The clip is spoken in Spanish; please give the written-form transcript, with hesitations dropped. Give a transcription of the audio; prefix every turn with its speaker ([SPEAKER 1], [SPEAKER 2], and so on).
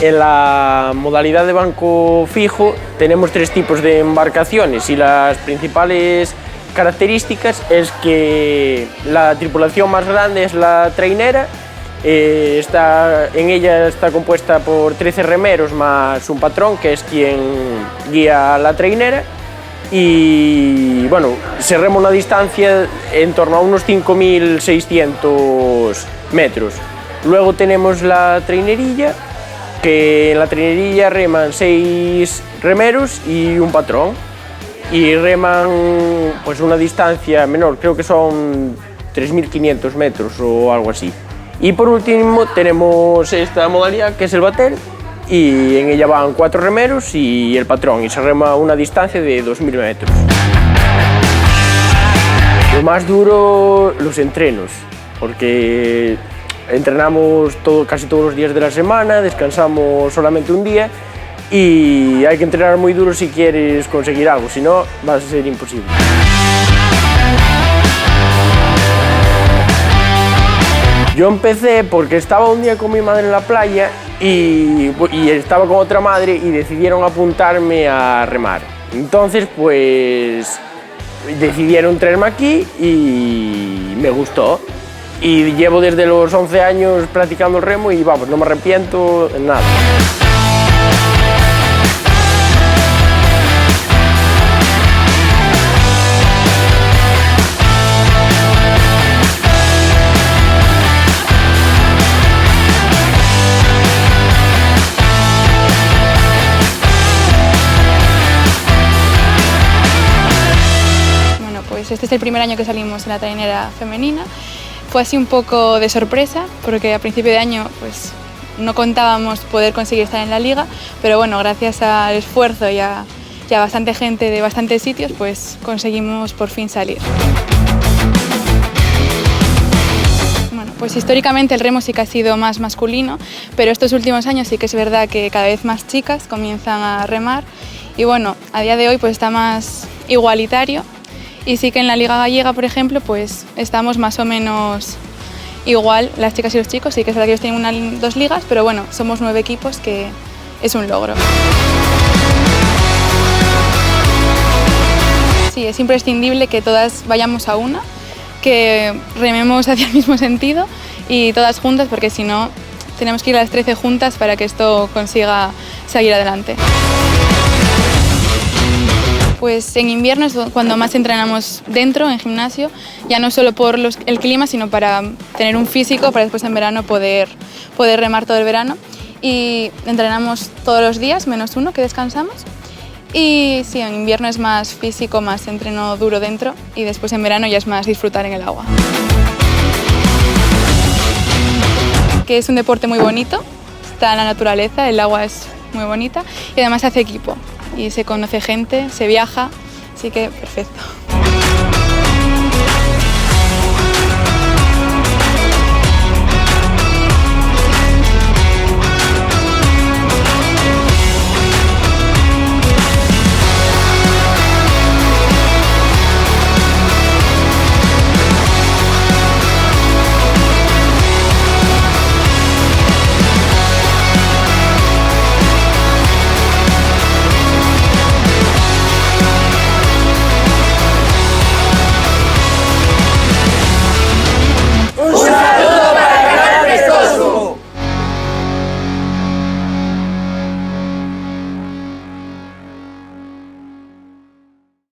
[SPEAKER 1] En la modalidad de banco fijo tenemos 3 tipos de embarcaciones y las principales características es que la tripulación más grande es la trainera. En ella está compuesta por 13 remeros más un patrón, que es quien guía la trainera, y bueno, se rema una distancia en torno a unos 5.600 metros. Luego tenemos la trainerilla, que en la trainerilla reman 6 remeros y un patrón, y reman pues una distancia menor, creo que son 3.500 metros o algo así. Y por último tenemos esta modalidad que es el batel, y en ella van 4 remeros y el patrón, y se rema una distancia de 2.000 metros. Lo más duro, los entrenos, porque entrenamos casi todos los días de la semana, descansamos solamente un día y hay que entrenar muy duro si quieres conseguir algo, si no va a ser imposible. Yo empecé porque estaba un día con mi madre en la playa y estaba con otra madre y decidieron apuntarme a remar. Entonces, pues, decidieron traerme aquí y me gustó. Y llevo desde los 11 años practicando el remo y vamos, no me arrepiento en nada.
[SPEAKER 2] Este es el primer año que salimos en la trainera femenina. Fue así un poco de sorpresa, porque a principio de año pues, no contábamos poder conseguir estar en la liga, pero bueno, gracias al esfuerzo y a bastante gente de bastantes sitios, pues conseguimos por fin salir. Bueno, pues históricamente el remo sí que ha sido más masculino, pero estos últimos años sí que es verdad que cada vez más chicas comienzan a remar y bueno, a día de hoy pues está más igualitario. Y sí que en la Liga Gallega, por ejemplo, pues estamos más o menos igual, las chicas y los chicos. Sí que es verdad que ellos tienen 2 ligas, pero bueno, somos 9 equipos, que es un logro. Sí, es imprescindible que todas vayamos a una, que rememos hacia el mismo sentido y todas juntas, porque si no, tenemos que ir a las 13 juntas para que esto consiga seguir adelante. Pues en invierno es cuando más entrenamos dentro, en gimnasio, ya no solo por el clima, sino para tener un físico, para después en verano poder remar todo el verano. Y entrenamos todos los días, menos uno que descansamos. Y sí, en invierno es más físico, más entreno duro dentro, y después en verano ya es más disfrutar en el agua. Que es un deporte muy bonito, está en la naturaleza, el agua es muy bonita y además se hace equipo. Y se conoce gente, se viaja, así que perfecto.